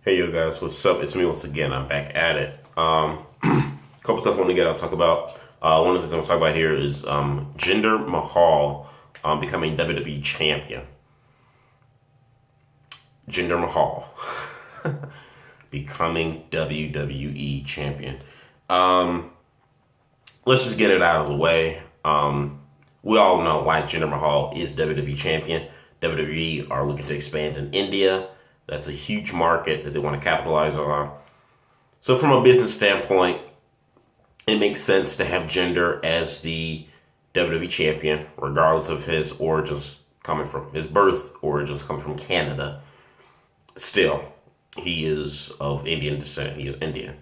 Hey yo guys, what's up? It's me once again. I'm back at it. Couple stuff I want to get out talk about. One of the things I'm gonna talk about here is Jinder Mahal becoming WWE champion. Jinder Mahal becoming WWE champion. Um, let's just get it out of the way. We all know why Jinder Mahal is WWE champion. WWE are looking to expand in India. That's a huge market that they want to capitalize on. So from a business standpoint, it makes sense to have Jinder as the WWE champion, regardless of his origins his birth origins coming from Canada. Still, he is of Indian descent. He is Indian.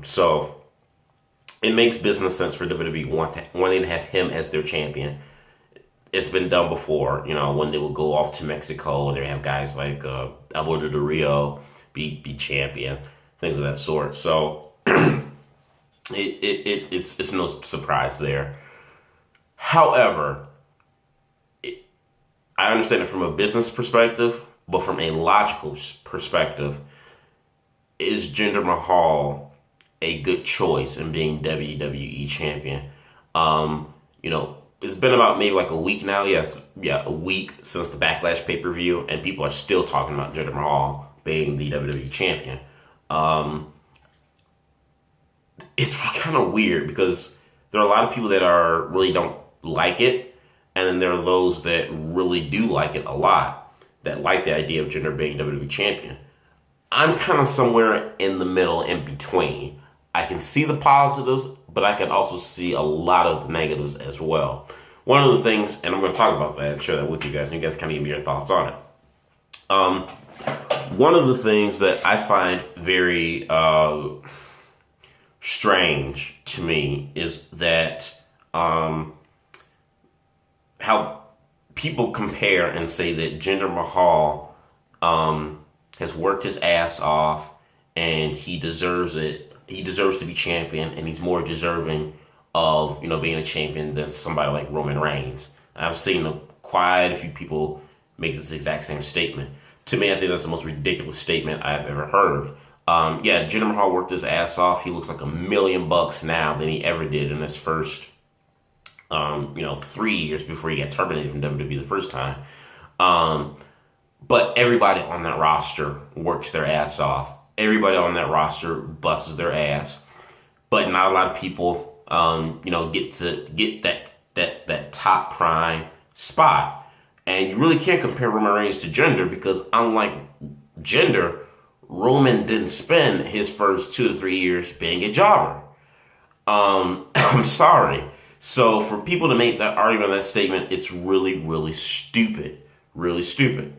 So it makes business sense for WWE wanting to have him as their champion. It's been done before, when they would go off to Mexico and they have guys like Alberto Del Rio be champion, things of that sort. So it's no surprise there. However, I understand it from a business perspective, but from a logical perspective, is Jinder Mahal a good choice in being WWE champion? It's been about maybe like a week now. A week since the Backlash pay-per-view, and people are still talking about Jinder Mahal being the WWE champion. It's kind of weird because there are a lot of people that really don't like it, and then there are those that really do like it a lot, that like the idea of Jinder being WWE champion. I'm kind of somewhere in the middle, in between. I can see the positives, but I can also see a lot of the negatives as well. One of the things, and I'm going to talk about that and share that with you guys, and you guys kind of give me your thoughts on it. One of the things that I find very strange to me is that how people compare and say that Jinder Mahal has worked his ass off and he deserves it. He deserves to be champion, and he's more deserving of being a champion than somebody like Roman Reigns. I've seen quite a few people make this exact same statement. To me, I think that's the most ridiculous statement I've ever heard. Jinder Mahal worked his ass off. He looks like $1,000,000 now than he ever did in his first 3 years before he got terminated from WWE the first time. But everybody on that roster works their ass off. Everybody on that roster busts their ass, but not a lot of people, get that top prime spot. And you really can't compare Roman Reigns to Jinder because unlike Jinder, Roman didn't spend his first 2 to 3 years being a jobber. I'm sorry. So for people to make that argument, that statement, it's really, really stupid. Really stupid.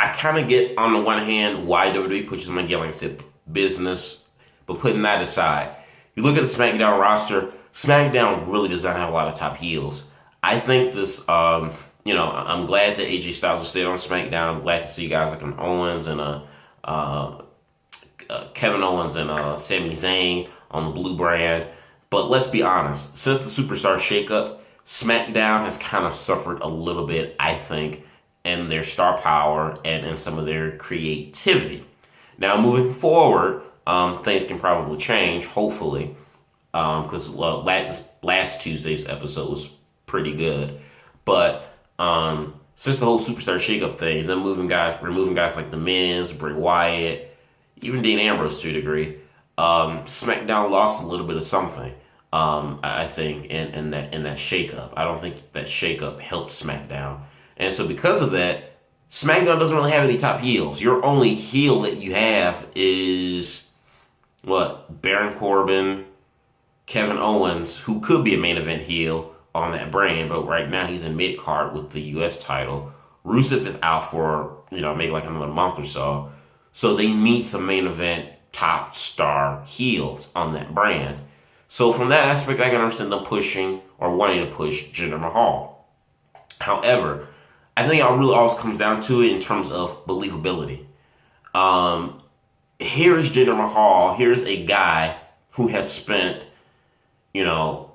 I kind of get, on the one hand, why WWE pushes them again, like I said, business. But putting that aside, you look at the SmackDown roster, SmackDown really does not have a lot of top heels. I think this, I'm glad that AJ Styles will stay on SmackDown. I'm glad to see guys like Owens and Kevin Owens and Sami Zayn on the Blue brand. But let's be honest, since the Superstar shakeup, SmackDown has kind of suffered a little bit, I think, in their star power and in some of their creativity. Now, moving forward, things can probably change, hopefully, because last Tuesday's episode was pretty good. But since the whole Superstar shakeup thing, then removing guys like The Miz, Bray Wyatt, even Dean Ambrose to a degree, SmackDown lost a little bit of something. I think in that shakeup. I don't think that shakeup helped SmackDown. And so because of that, SmackDown doesn't really have any top heels. Your only heel that you have is, Baron Corbin, Kevin Owens, who could be a main event heel on that brand, but right now he's in mid-card with the U.S. title. Rusev is out for, maybe like another month or so. So they need some main event top star heels on that brand. So from that aspect, I can understand them pushing or wanting to push Jinder Mahal. However, I think it really always comes down to it in terms of believability. Here is Jinder Mahal. Here's a guy who has spent, a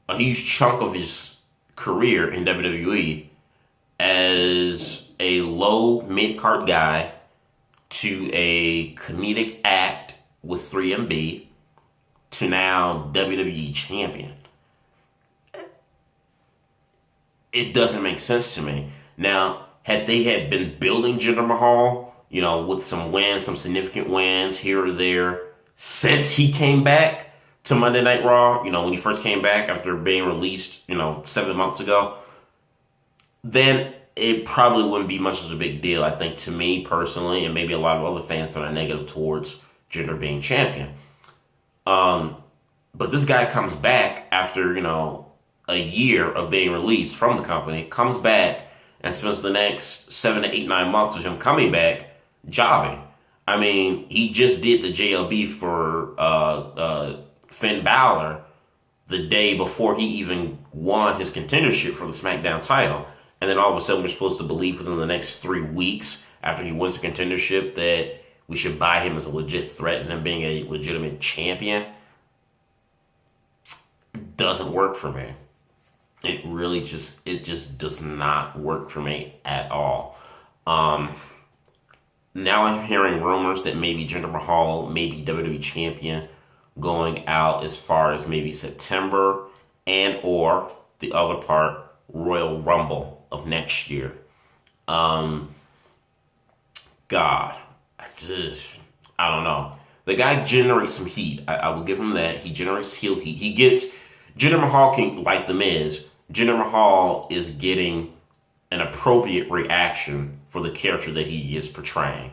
huge chunk of his career in WWE as a low mid-card guy to a comedic act with 3MB to now WWE champion. It doesn't make sense to me. Now, had they had been building Jinder Mahal, with some wins, some significant wins here or there, since he came back to Monday Night Raw, when he first came back after being released, 7 months ago, then it probably wouldn't be much of a big deal, I think, to me personally, and maybe a lot of other fans that are negative towards Jinder being champion. But this guy comes back after, a year of being released from the company, comes back and spends the next 7 to 8, 9 months with him coming back, jobbing. I mean, he just did the JLB for Finn Balor the day before he even won his contendership for the SmackDown title. And then all of a sudden we're supposed to believe within the next 3 weeks after he wins the contendership that we should buy him as a legit threat and him being a legitimate champion. Doesn't work for me. It really just does not work for me at all. Now I'm hearing rumors that maybe Jinder Mahal may be WWE champion going out as far as maybe September and or the other part, Royal Rumble of next year. God, I don't know. The guy generates some heat. I will give him that. He generates heel heat. Jinder Mahal can, like The Miz, Jinder Mahal is getting an appropriate reaction for the character that he is portraying.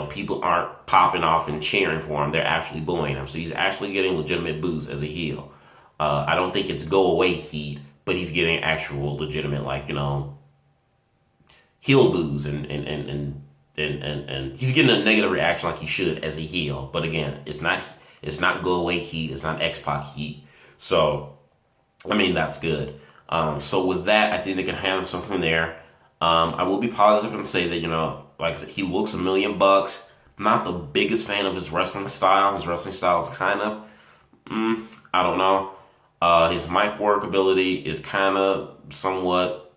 People aren't popping off and cheering for him. They're actually booing him. So he's actually getting legitimate boos as a heel. I don't think it's go away heat, but he's getting actual legitimate, heel boos and he's getting a negative reaction like he should as a heel. But again, it's not go away heat. It's not X-Pac heat. So, that's good. So with that, I think they can handle something there. I will be positive and say that, like I said, he looks $1 million. I'm not the biggest fan of his wrestling style. His wrestling style is kind of, I don't know. His mic work ability is kind of somewhat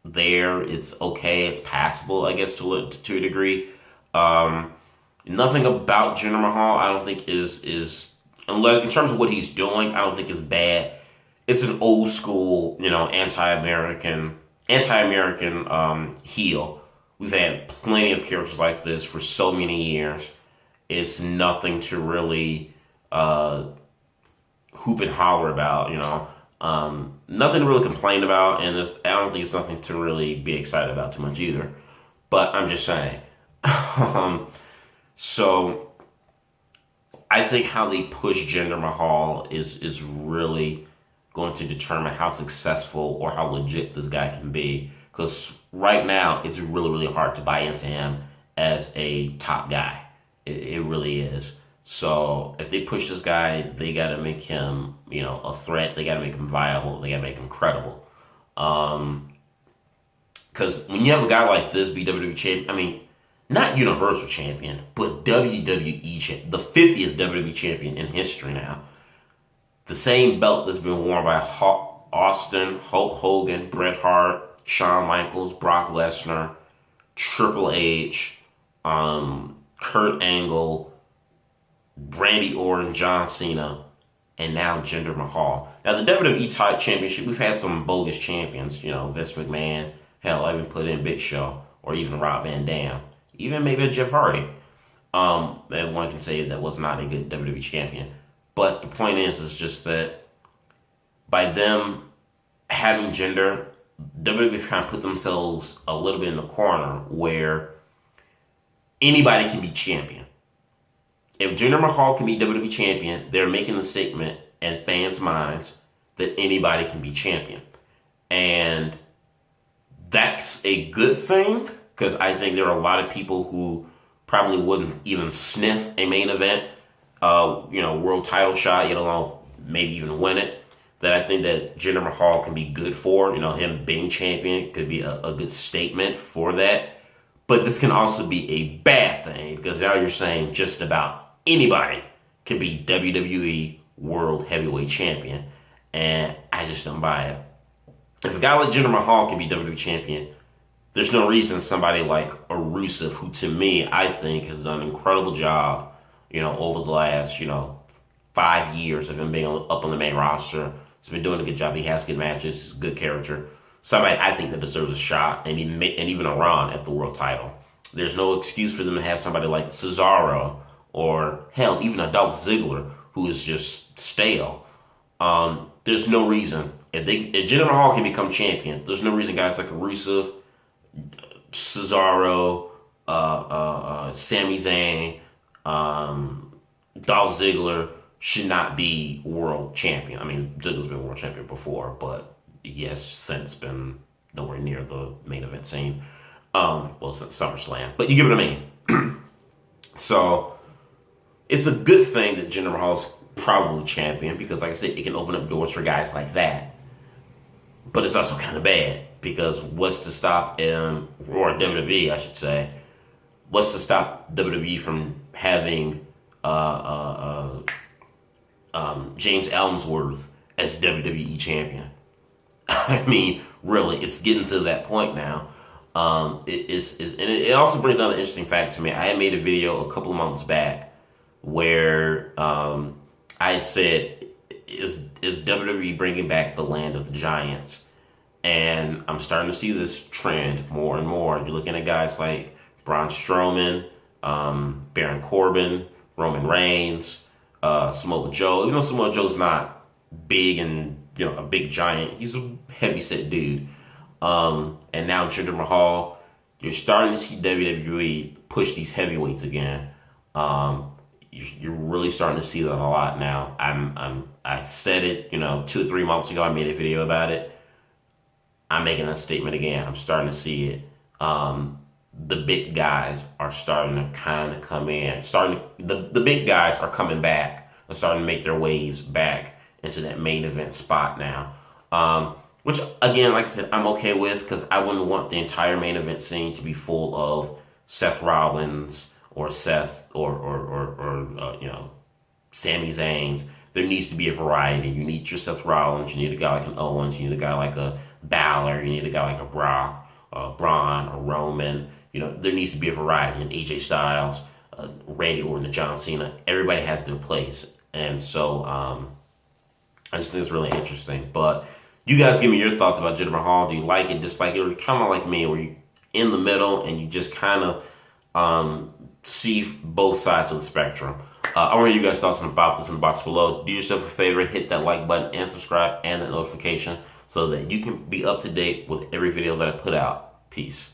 there. It's okay. It's passable, I guess, to a degree. Nothing about Jinder Mahal I don't think is unless in terms of what he's doing, I don't think is bad. It's an old school, anti-American heel. We've had plenty of characters like this for so many years. It's nothing to really hoop and holler about, nothing to really complain about, and I don't think it's nothing to really be excited about too much either. But I'm just saying. So I think how they push Jinder Mahal is really going to determine how successful or how legit this guy can be. Because right now, it's really, really hard to buy into him as a top guy. It really is. So if they push this guy, they got to make him, a threat. They got to make him viable. They got to make him credible. Because when you have a guy like this be WWE champion, not Universal champion, but WWE champion, the 50th WWE champion in history now. The same belt that's been worn by Austin, Hulk Hogan, Bret Hart, Shawn Michaels, Brock Lesnar, Triple H, Kurt Angle, Randy Orton, John Cena, and now Jinder Mahal. Now, the WWE title championship, we've had some bogus champions, Vince McMahon. Hell, I even put in Big Show, or even Rob Van Dam, even maybe a Jeff Hardy. And one can say that was not a good WWE champion. But the point is just that by them having Jinder, WWE kind of put themselves a little bit in the corner where anybody can be champion. If Jinder Mahal can be WWE champion, they're making the statement in fans' minds that anybody can be champion. And that's a good thing, because I think there are a lot of people who probably wouldn't even sniff a main event, world title shot, let alone maybe even win it. That I think that Jinder Mahal can be good for. Him being champion could be a good statement for that. But this can also be a bad thing, because now you're saying just about anybody can be WWE World Heavyweight Champion. And I just don't buy it. If a guy like Jinder Mahal can be WWE Champion, there's no reason somebody like a Rusev, who to me, I think has done an incredible job, over the last, 5 years of him being up on the main roster. He's been doing a good job. He has good matches, good character. Somebody I think that deserves a shot and even a run at the world title. There's no excuse for them to have somebody like Cesaro or hell, even a Dolph Ziggler who is just stale. There's no reason if Jinder Mahal can become champion. There's no reason guys like Rusev, Cesaro, Sami Zayn, Dolph Ziggler should not be world champion. I mean, Ziggler's been world champion before, but he has since been nowhere near the main event scene. Well, since SummerSlam, but you get what I mean. So it's a good thing that Jinder Mahal's probably champion because, like I said, it can open up doors for guys like that. But it's also kind of bad because what's to stop him, or WWE, I should say, what's to stop WWE from having James Ellsworth as WWE champion? I mean, really, it's getting to that point now. And it also brings another interesting fact to me. I had made a video a couple of months back where I said, is WWE bringing back the land of the giants? And I'm starting to see this trend more and more. You're looking at guys like Braun Strowman, Baron Corbin, Roman Reigns, Samoa Joe. Even though Samoa Joe's not big and a big giant, he's a heavy-set dude. And now Jinder Mahal, you're starting to see WWE push these heavyweights again. You're really starting to see that a lot now. I said it, 2 or 3 months ago. I made a video about it. I'm making that statement again. I'm starting to see it. The big guys are starting to kind of come in. The big guys are coming back and starting to make their ways back into that main event spot now. Which, again, like I said, I'm okay with because I wouldn't want the entire main event scene to be full of Seth Rollins or Sami Zayn. There needs to be a variety. You need your Seth Rollins. You need a guy like an Owens. You need a guy like a Balor. You need a guy like a Brock, Braun, or Roman. There needs to be a variety. And AJ Styles, Randy Orton, and John Cena. Everybody has their place. And so I just think it's really interesting. But you guys give me your thoughts about Jinder Mahal. Do you like it, dislike it, or kind of like me, where you're in the middle and you just kind of see both sides of the spectrum? I want to hear you guys' thoughts about this in the box below. Do yourself a favor, hit that like button and subscribe and that notification so that you can be up to date with every video that I put out. Peace.